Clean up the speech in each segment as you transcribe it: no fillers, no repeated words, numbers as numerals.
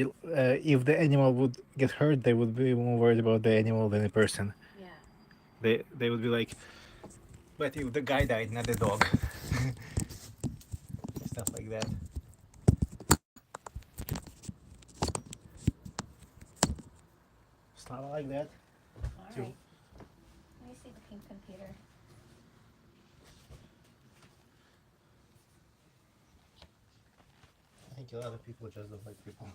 If the animal would get hurt, they would be more worried about the animal than the person. Yeah. They would be like, but if the guy died, not the dog, stuff like that. It's not like that. All Too. right. Let me see the pink computer. I think a lot of people just don't like people.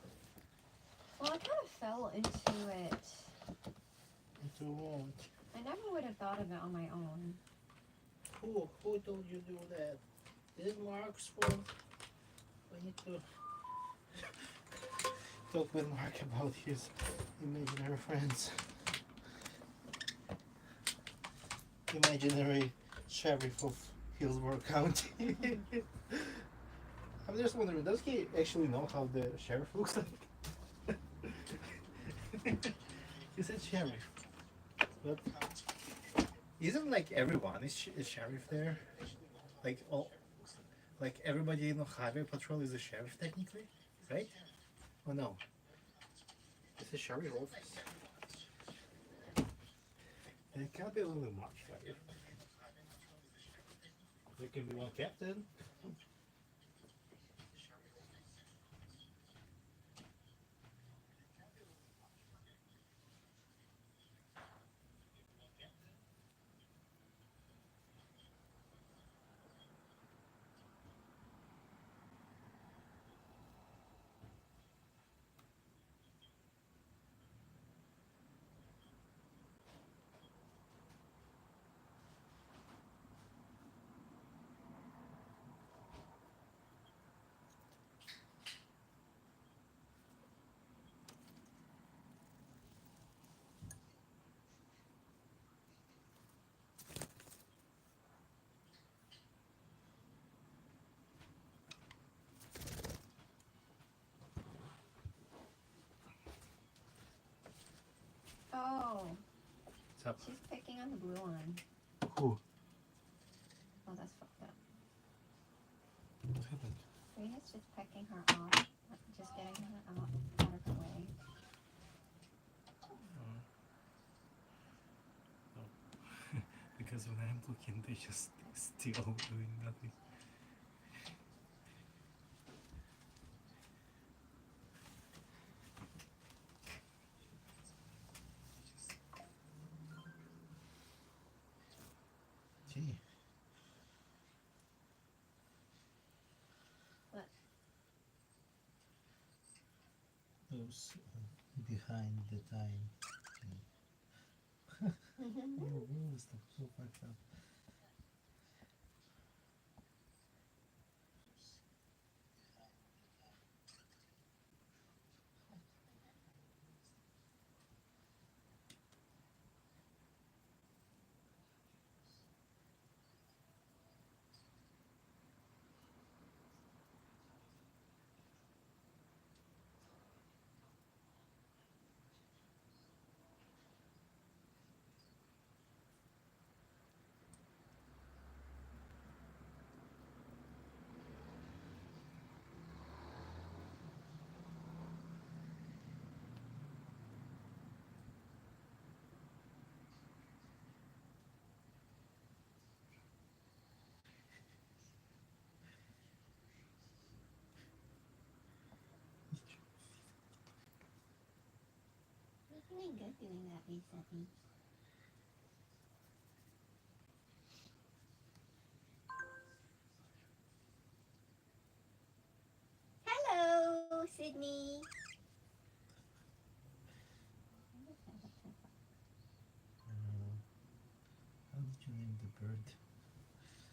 Well, I kind of fell into it. Too old. I never would have thought of it on my own. Who told you to do that? This is Mark's fault. We need to talk with Mark about his imaginary friends. Imaginary sheriff of Hillsborough County. I'm just wondering, does he actually know how the sheriff looks like? He said sheriff, but isn't like everyone is sheriff there? Like all, like everybody in the highway patrol is a sheriff technically, right? Oh no, it's a sheriff office. And it can't be only one sheriff. There can be one captain. Oh, What's up? she's picking on the blue one. Who? Oh, that's fucked up. What happened? Rena's just pecking her off, just getting her out of her way. Oh. Because when I'm looking, they just still doing nothing. Gee. What? Those behind the time. Your rules are so fucked up. You're doing good doing that recently. Hello, Sydney. How did you name the bird?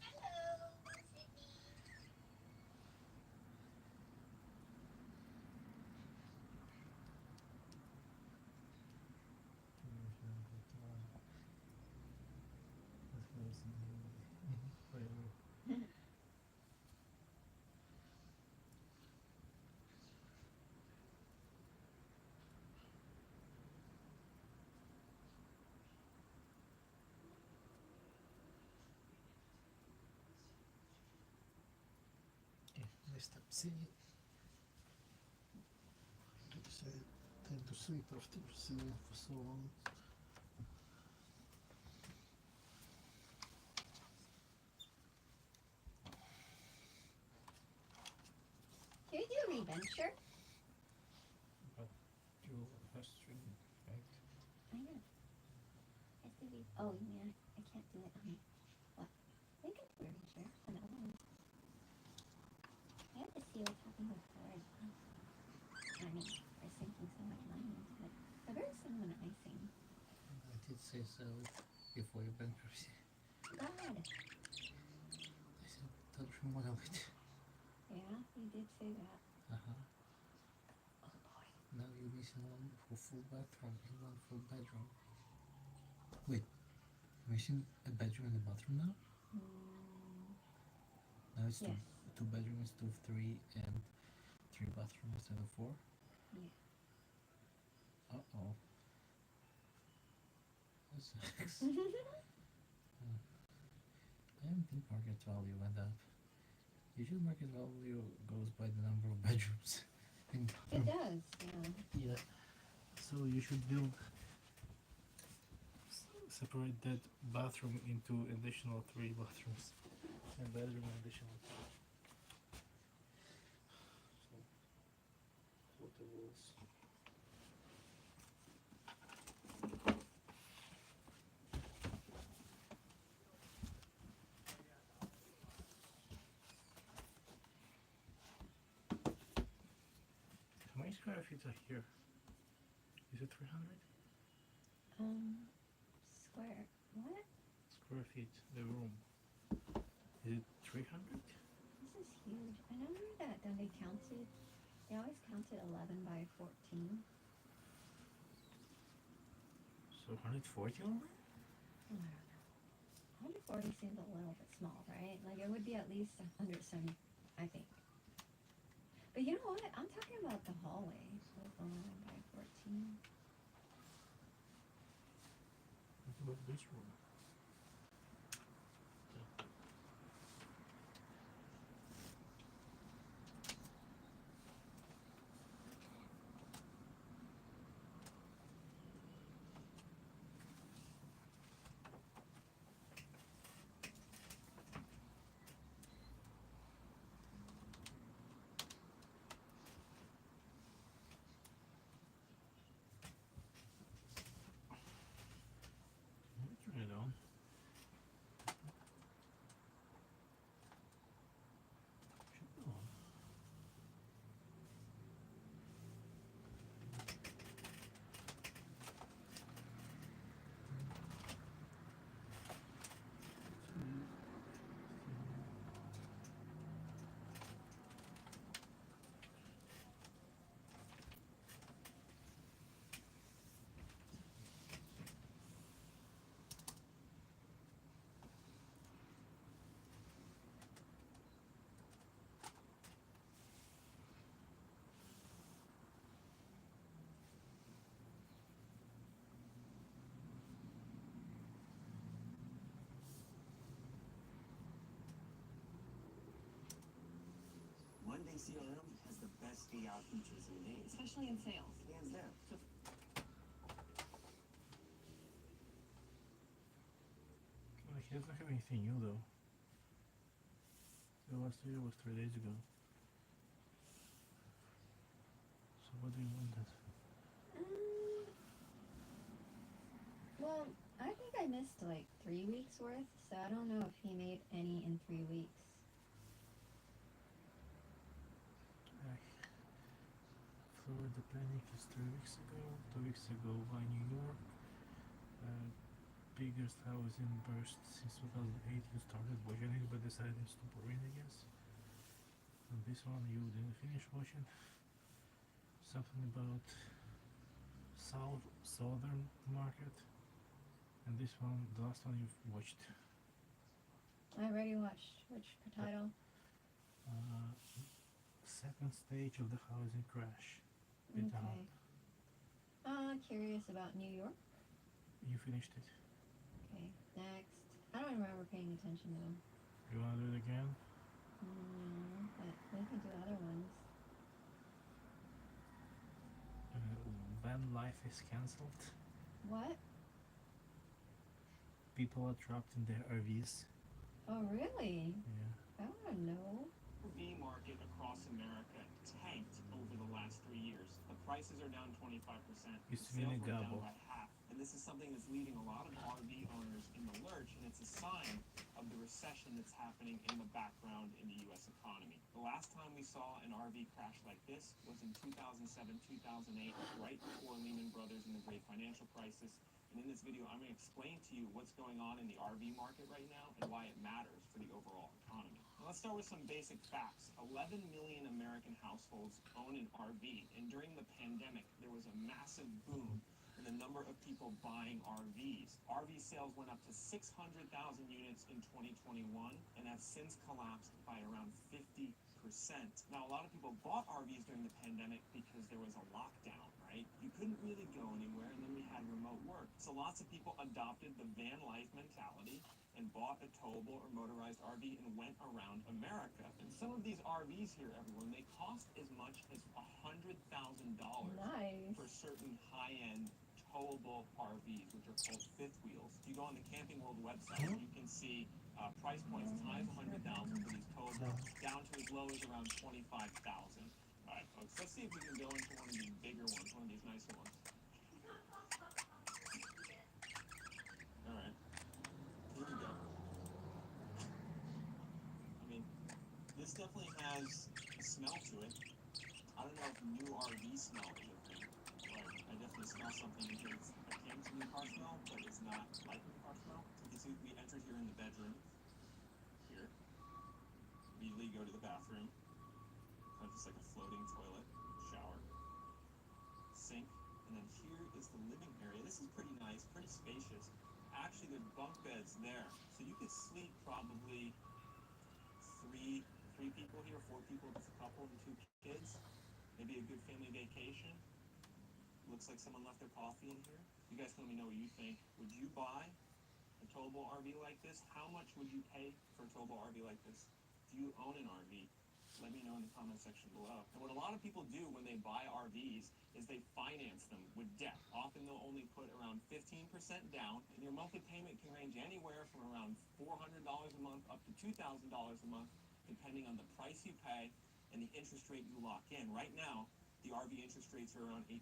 Hello, Sydney. Okay, let's stop seeing. sweet after sitting for so long. Can you do a reventure? You have string, right? I know. Oh, yeah. I can't do it on what? I think it's reventure. Another one. I have to see what's happening with Ford. I mean, they're sinking so much money into it. They're very similar to icing. I did say so before your bankruptcy. God. I said, don't remodel it. Yeah, you did say that. Uh-huh. Oh boy. Now you're missing one full bathroom and one full bedroom. Wait, missing a bedroom and a bathroom now? Now it's Yes. two bedrooms, 2 of 3, and 3 bathrooms instead of 4? Yeah. Uh-oh. That sucks. I don't think market value went up. Usually market value goes by the number of bedrooms. It does, yeah. Yeah. So you should build separate that bathroom into additional 3 bathrooms and bedroom additional 2. So what the rules? How many square feet are here? Is it 300 Square. What? square feet? The room. Is it 300? This is huge. I remember that when they counted, they always counted 11 by 14. So 140 only? I don't know. 140 seems a little bit small, right? Like it would be at least 170, I think. But you know what? I'm talking about the hallway. So it's 11 by 14. What about this room? Turn it on. Should be on. Monday CRM has the best AI features in the name. Especially in sales. Hands down. Well, he doesn't have anything new though. The last video was 3 days ago. So what do you want that? Well, I think I missed like 3 weeks worth, so I don't know if he made any in 3 weeks. Florida panic is 3 weeks ago. 2 weeks ago by New York. Biggest housing burst since 2008. You started watching it but decided to stop boring, I guess. And this one you didn't finish watching. Something about southern market. And this one, the last one you've watched. I already watched. Which title? Second stage of the housing crash. Okay. Curious about New York. You finished it. Okay, next. I don't remember paying attention though. You wanna do it again? No, but we can do other ones. van life is cancelled. What? People are trapped in their RVs. Oh, really? Yeah. I want to know. RV market across America tanked over the last 3 years. The prices are down 25%. Used to be Sales in a were down gobble. by half. And this is something that's leaving a lot of RV owners in the lurch, and it's a sign of the recession that's happening in the background in the U.S. economy. The last time we saw an RV crash like this was in 2007, 2008, right before Lehman Brothers and the Great Financial Crisis. And in this video, I'm going to explain to you what's going on in the RV market right now and why it matters for the overall economy. Now, let's start with some basic facts. 11 million American households own an RV, and during the pandemic, there was a massive boom in the number of people buying RVs. RV sales went up to 600,000 units in 2021 and have since collapsed by around 50%. Now, a lot of people bought RVs during the pandemic because there was a lockdown, right? You couldn't really go anywhere, and then we had remote work. So lots of people adopted the van life mentality and bought a towable or motorized RV and went around America. And some of these RVs here, everyone, they cost as much as $100,000 Nice. for certain high-end towable RVs, which are called fifth wheels. If you go on the Camping World website, you can see price points as high as $100,000 for these towables, down to as low as around $25,000. All right, folks, let's see if we can go into one of these bigger ones, one of these nicer ones. All right, here we go. I mean, this definitely has a smell to it. I don't know if new RV smell is a thing, but I definitely smell something in here. It's akin to new car smell, but it's not like new car smell. So you can see we entered here in the bedroom. Here. Immediately go to the bathroom. Kind of just like a floating toilet, shower, sink, and then here is the living area. This is pretty nice, pretty spacious. Actually, there's bunk beds there, so you could sleep probably three people here, 4 people if it's a couple and 2 kids. Maybe a good family vacation. Looks like someone left their coffee in here. You guys let me know what you think. Would you buy a towable RV like this? How much would you pay for a towable RV like this? Do you own an RV? Let me know in the comment section below. And what a lot of people do when they buy RVs is they finance them with debt. Often they'll only put around 15% down, and your monthly payment can range anywhere from around $400 a month up to $2,000 a month, depending on the price you pay and the interest rate you lock in. Right now, the RV interest rates are around 8%,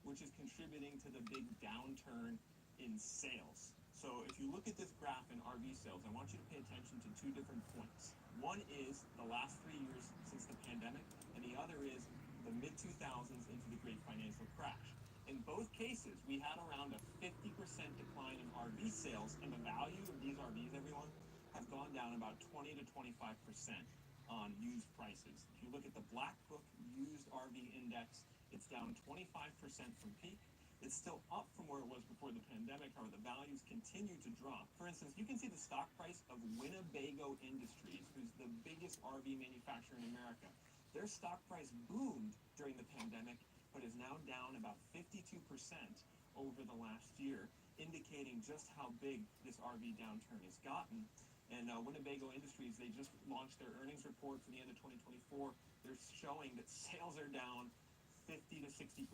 which is contributing to the big downturn in sales. So if you look at this graph in RV sales, I want you to pay attention to 2 different points. One is the last 3 years since the pandemic, and the other is the mid-2000s into the Great Financial Crash. In both cases, we had around a 50% decline in RV sales, and the value of these RVs, everyone, have gone down about 20 to 25% on used prices. If you look at the Black Book Used RV Index, it's down 25% from peak. It's still up from where it was before the pandemic, however, the values continue to drop. For instance, you can see the stock price of Winnebago Industries, who's the biggest RV manufacturer in America. Their stock price boomed during the pandemic, but is now down about 52% over the last year, indicating just how big this RV downturn has gotten. And Winnebago Industries, they just launched their earnings report for the end of 2024. They're showing that sales are down 50 to 60%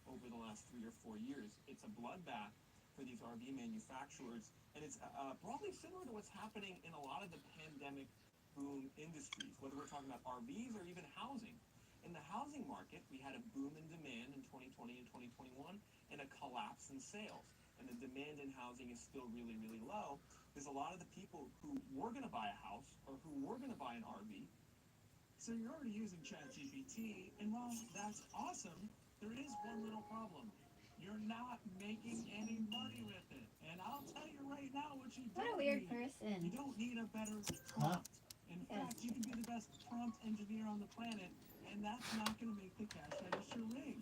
over the last 3 or 4 years. It's a bloodbath for these RV manufacturers, and it's broadly similar to what's happening in a lot of the pandemic boom industries, whether we're talking about RVs or even housing. In the housing market, we had a boom in demand in 2020 and 2021 and a collapse in sales. And the demand in housing is still really, really low because a lot of the people who were going to buy a house or who were going to buy an RV. So you're already using ChatGPT, and while that's awesome, there is one little problem. You're not making any money with it. And I'll tell you right now what you What a don't weird need. person. You don't need a better prompt. In fact, you can be the best prompt engineer on the planet, and that's not going to make the cash register ring.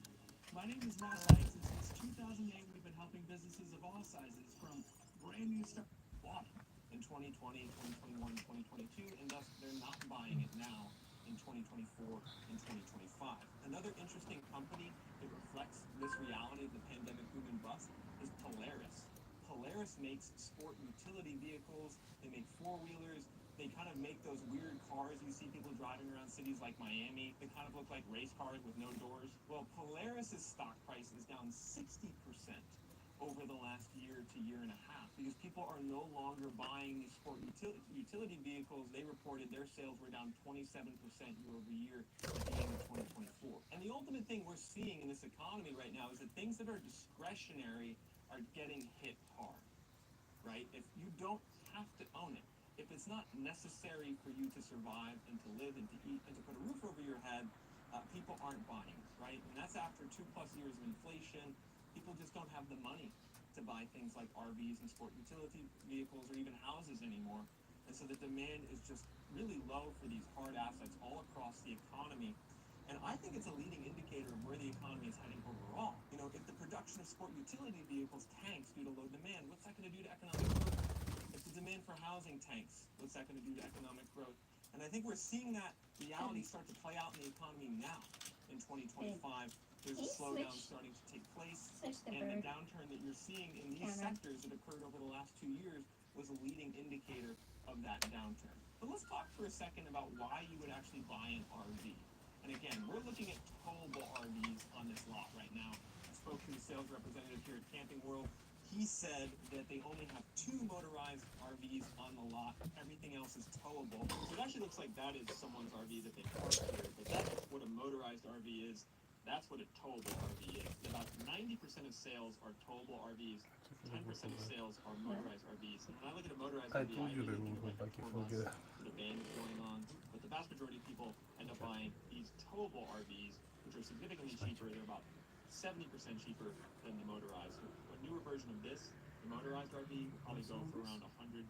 My name is Matt Lights, and since 2008, we've been helping businesses of all sizes from brand new stuff bought in 2020, 2021, 2022, and thus they're not buying it now in 2024 and 2025. Another interesting company that reflects this reality of the pandemic boom and bust is Polaris. Polaris makes sport utility vehicles. They make 4-wheelers, They kind of make those weird cars you see people driving around cities like Miami. They kind of look like race cars with no doors. Well, Polaris's stock price is down 60% over the last year to year and a half because people are no longer buying these sport utility vehicles. They reported their sales were down 27% year over year at the end of 2024. And the ultimate thing we're seeing in this economy right now is that things that are discretionary are getting hit hard, right? If you don't have to own it, if it's not necessary for you to survive and to live and to eat and to put a roof over your head, people aren't buying, right? And that's after 2+ years of inflation. People just don't have the money to buy things like RVs and sport utility vehicles or even houses anymore. And so the demand is just really low for these hard assets all across the economy. And I think it's a leading indicator of where the economy is heading overall. You know, if the production of sport utility vehicles tanks due to low demand, what's that going to do to economic growth? If the demand for housing tanks, what's that going to do to economic growth? And I think we're seeing that reality start to play out in the economy now in 2025. There's a slowdown starting to take place, and the downturn that you're seeing in these sectors that occurred over the last 2 years was a leading indicator of that downturn. But let's talk for a second about why you would actually buy an RV. And again, we're looking at towable RVs on this lot right now. I spoke to the sales representative here at Camping World. He said that they only have 2 motorized RVs on the lot. Everything else is towable. So it actually looks like that is someone's RV that they parked here. But that's what a motorized RV is. That's what a towable RV is. About 90% of sales are towable RVs. 10% of sales are motorized RVs. And when I look at a motorized RV, I immediately think of like a tour bus with a band going on. But the vast majority of people end up buying these towable RVs, which are significantly cheaper. They're about 70% cheaper than the motorized. A newer version of this, the motorized RV, will probably go for around $120,000.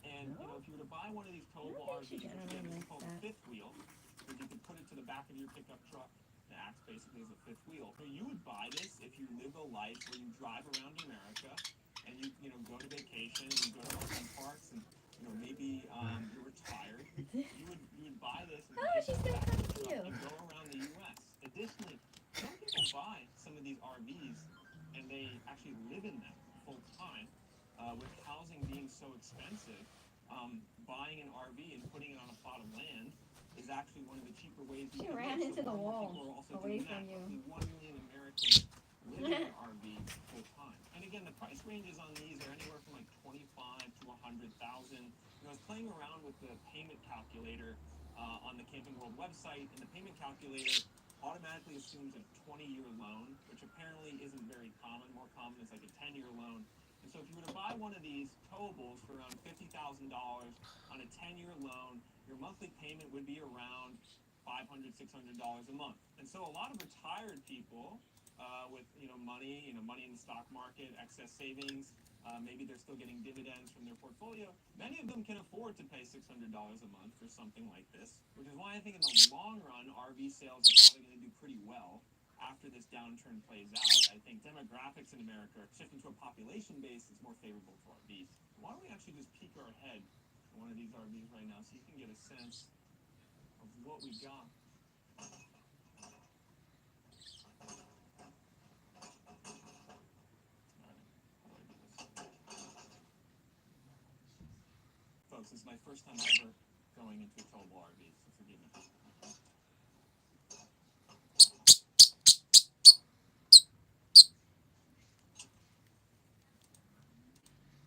And you know, if you were to buy one of these towable RVs, which again is called fifth wheel, because you can put it to the back of your pickup truck. It acts basically as a fifth wheel. So you would buy this if you live a life where you drive around America and you go to vacation and you go to theme parks and maybe you're retired. You would buy this and she's gonna come to you. and go around the U.S. Additionally, some people buy some of these RVs and they actually live in them full time. With housing being so expensive, buying an RV and putting it on a plot of land is actually one of the cheaper ways you She can ran live. into the wall People are also away doing from that. you. Roughly 1 million Americans live in an RV full time. And again, the price ranges on these are anywhere from like 25 to 100,000. I was playing around with the payment calculator on the Camping World website, and the payment calculator automatically assumes a 20-year loan, which apparently isn't very common. More common is like a 10-year loan. And so if you were to buy one of these towables for around $50,000 on a 10-year loan, your monthly payment would be around $500, $600 a month. And so a lot of retired people with money in the stock market, excess savings, maybe they're still getting dividends from their portfolio. Many of them can afford to pay $600 a month for something like this, which is why I think in the long run, RV sales are probably going to do pretty well after this downturn plays out. I think demographics in America are shifting to a population base that's more favorable to RVs. Why don't we actually just peek our head in one of these RVs right now so you can get a sense of what we got. Folks, this is my first time ever going into a towable RV, so forgive me.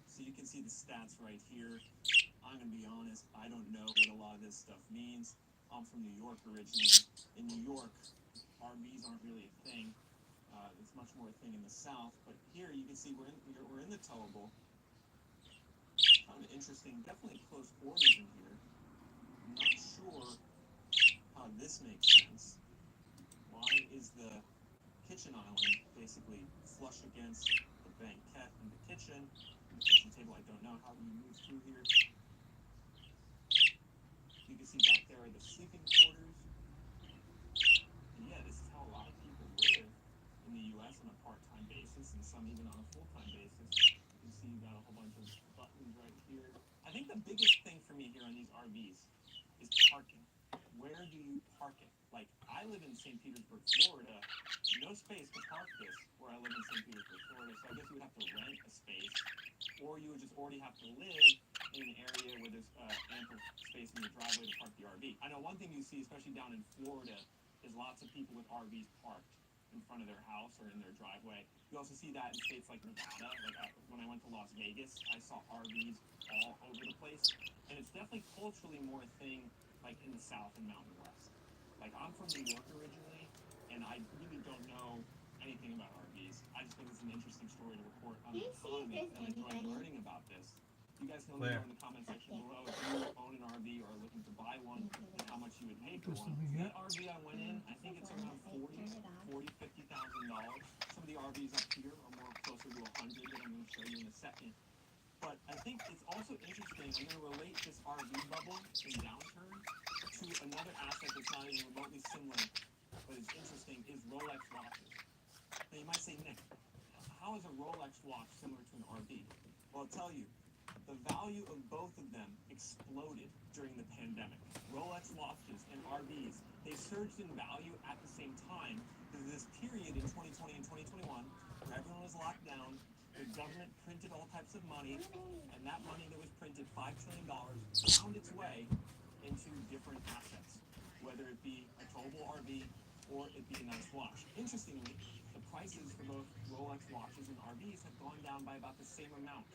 So you can see the stats right here. I'm going to be honest, I don't know what a lot of this stuff means. I'm from New York originally. In New York, RVs aren't really a thing. It's much more a thing in the South. But here you can see we're in the towable. Kind of interesting, definitely close quarters in here. I'm not sure how this makes sense. Why is the kitchen island basically flush against the banquette and the kitchen table? I don't know. How do you move through here? You can see back there are the sleeping quarters. And yeah, this is how a lot of people live in the U.S. on a part-time basis, and some even on a full-time basis. You can see you've got a whole bunch of buttons right here. I think the biggest thing for me here on these RVs is parking. Where do you park it? Like, I live in St. Petersburg, Florida. No space to park this where I live in St. Petersburg, Florida. So I guess you would have to rent a space, or you would just already have to live in an area where there's ample space in your driveway to park the RV. I know one thing you see, especially down in Florida, is lots of people with RVs parked in front of their house or in their driveway. You also see that in states like Nevada. Like when I went to Las Vegas, I saw RVs all over the place. And it's definitely culturally more a thing like in the South and Mountain West. Like I'm from New York originally, and I really don't know anything about RVs. I just think it's an interesting story to report on the economy, and I enjoy learning about this. You guys can let me know in the comment section below if you own an RV or are looking to buy one and how much you would pay for one. That RV I went in, I think it's around $50,000. Some of the RVs up here are more closer to 100 that I'm going to show you in a second. But I think it's also interesting, I'm going to relate this RV bubble and downturn to another asset that's not even remotely similar, but is interesting, is Rolex watches. Now you might say, Nick, how is a Rolex watch similar to an RV? Well, I'll tell you, the value of both of them exploded during the pandemic. Rolex watches and RVs, they surged in value at the same time because this period in 2020 and 2021 where everyone was locked down, the government printed all types of money, and that money that was printed, $5 trillion, found its way into different assets, whether it be a towable RV or it be a nice watch. Interestingly, the prices for both Rolex watches and RVs have gone down by about the same amount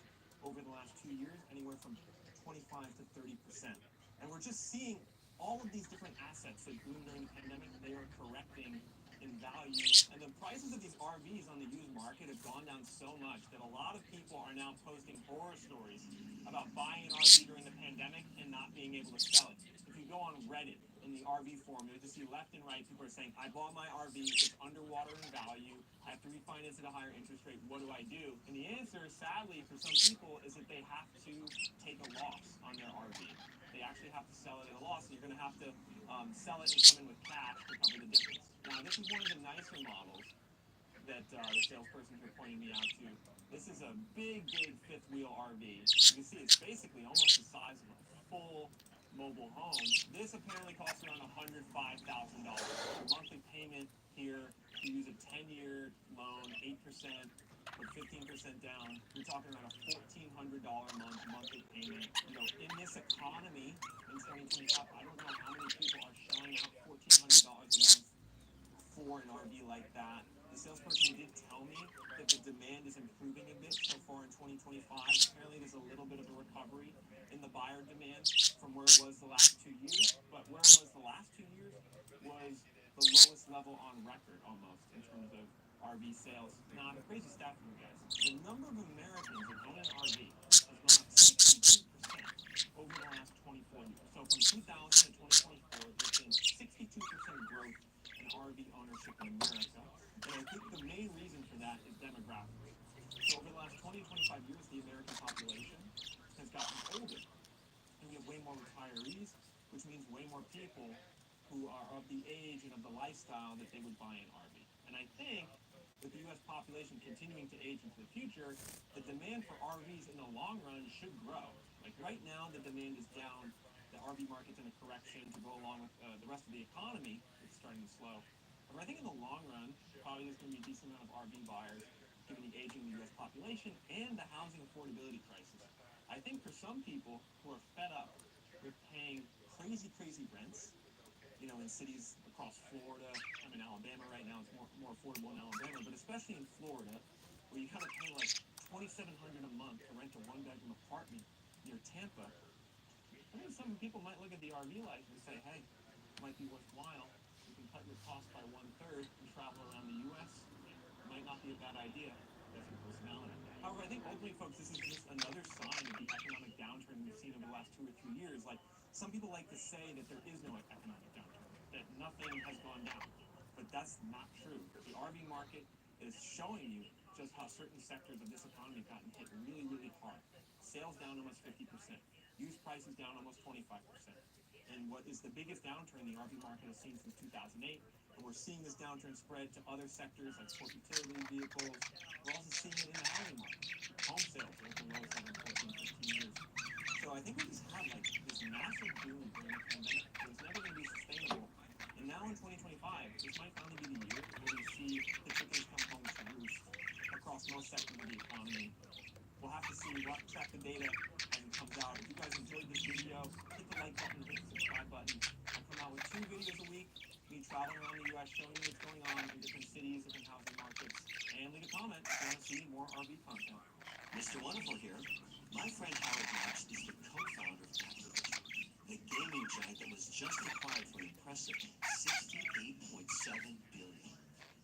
over the last 2 years, anywhere from 25 to 30%. And we're just seeing all of these different assets that grew during the pandemic, they are correcting in value. And the prices of these RVs on the used market have gone down so much that a lot of people are now posting horror stories about buying an RV during the pandemic and not being able to sell it. If you go on Reddit, in the RV forum, you'll just see left and right, people are saying, I bought my RV, it's underwater in value, I have to refinance at a higher interest rate, what do I do? And the answer, sadly, for some people, is that they have to take a loss on their RV. They actually have to sell it at a loss, and you're going to have to sell it and come in with cash to cover the difference. Now, this is one of the nicer models that the salesperson here pointed me out to. This is a big, big fifth wheel RV. You can see it's basically almost the size of a full mobile home. This apparently costs around $105,000. The monthly payment here, you use a 10-year loan, 8% or 15% down, you're talking about a $1,400 a month monthly payment. You know, in this economy in 2025, I don't know how many people are shelling out $1,400 a month for an RV like that. The salesperson did tell me that the demand is improving a bit so far in 2025. Apparently there's a little bit of a recovery in the buyer demand from where it was the last 2 years, but where it was the last 2 years was the lowest level on record almost in terms of RV sales. Now, I have a crazy stat for you guys. The number of Americans that own an RV has gone up 62% over the last 24 years. So from 2000 to 2024, there's been 62% growth in RV ownership in America. And I think the main reason for that is demographics. So over the last 20 to 25 years, the American population has gotten older. And we have way more retirees, which means way more people who are of the age and of the lifestyle that they would buy an RV. And I think with the U.S. population continuing to age into the future, the demand for RVs in the long run should grow. Like right now, the demand is down. The RV market's in a correction to go along with the rest of the economy. It's starting to slow. But I think in the long run, probably there's going to be a decent amount of RV buyers given the aging of the U.S. population and the housing affordability crisis. I think for some people who are fed up with paying crazy, crazy rents, you know, in cities across Florida, I'm in Alabama right now, it's more affordable in Alabama, but especially in Florida, where you kind of pay like $2,700 a month to rent a one-bedroom apartment near Tampa. I think some people might look at the RV life and say, hey, it might be worthwhile. You can cut your costs by 1/3 and travel around the U.S. It might not be a bad idea. That's your personality. However, I think ultimately, folks, this is just another sign of the economic downturn we've seen over the last 2 or 3 years. Like, some people like to say that there is no economic downturn, that nothing has gone down. But that's not true. The RV market is showing you just how certain sectors of this economy have gotten hit really, really hard. Sales down almost 50%. Used prices down almost 25%. And what is the biggest downturn the RV market has seen since 2008. And we're seeing this downturn spread to other sectors like sport utility vehicles. We're also seeing it in the housing market. Home sales are at the lowest level in 14, 15 years. So I think we just had like this massive boom during the pandemic that was never going to be sustainable. And now in 2025, this might finally be the year where we see the chickens come home to roost across most sectors of the economy. We'll have to see. We'll have to track the data as it comes out. If you Mr. Wonderful here. My friend Howard Marks is the co-founder of Activision, the gaming giant that was just acquired for an impressive $68.7 billion.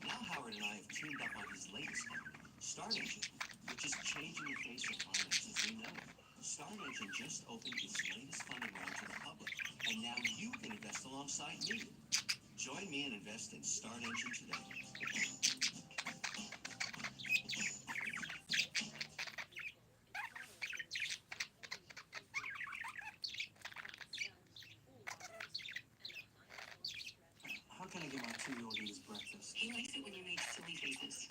Now Howard and I have teamed up on his latest company, StarNation, which is changing the face of finance as we know it. StarNation just opened its latest funding round to the public, and now you can invest alongside me. Join me and invest in StarNation today. How can I get my 2-year-old eat his breakfast? He likes it when you make silly faces.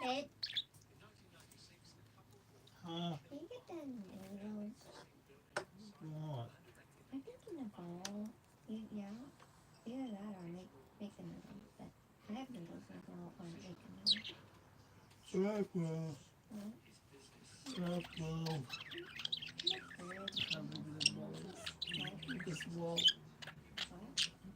Babe, Huh? can you get the noodles? What? I'm thinking of bowl. Yeah? Either that or make the noodles. But I have noodles in a bowl or make a noodle. Circle. What? Circle. Good. Have a little balls. What? This wall.